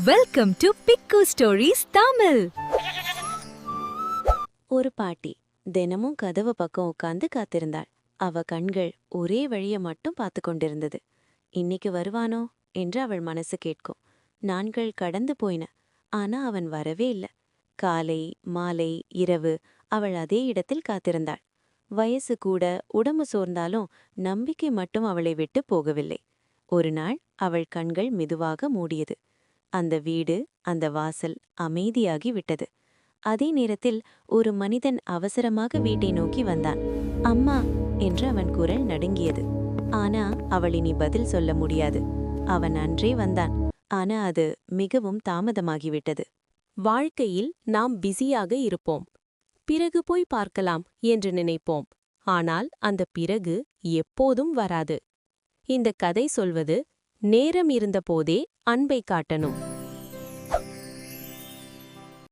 Welcome to பிக்கு stories Tamil. ஒரு பாட்டி தினமும் கதவு பக்கம் உட்கார்ந்து காத்திருந்தாள். அவ கண்கள் ஒரே வழிய மட்டும் பார்த்து கொண்டிருந்தது. இன்னைக்கு வருவானோ என்று அவள் மனசு கேட்கும். நாட்கள் கடந்து போயின. ஆனா அவன் வரவே இல்லை. காலை மாலை இரவு அவள் அதே இடத்தில் காத்திருந்தாள். வயசு கூட உடம்பு சோர்ந்தாலும் நம்பிக்கை மட்டும் அவளை விட்டு போகவில்லை. ஒரு நாள் அவள் கண்கள் மெதுவாக மூடியது. அந்த வீடு, அந்த வாசல் அமைதியாகி விட்டது. அதே நேரத்தில் ஒரு மனிதன் அவசரமாக வீட்டை நோக்கி வந்தான். அம்மா என்று அவன் குரல் நடுங்கியது. ஆனா அவள் இனி பதில் சொல்ல முடியாது. அவன் அன்றே வந்தான். ஆனா அது மிகவும் தாமதமாகிவிட்டது. வாழ்க்கையில் நாம் பிஸியாக இருப்போம். பிறகு போய் பார்க்கலாம் என்று நினைப்போம். ஆனால் அந்த பிறகு எப்போதும் வராது. இந்த கதை சொல்வது, நேரம் இருந்தபோதே அன்பை காட்டணும்.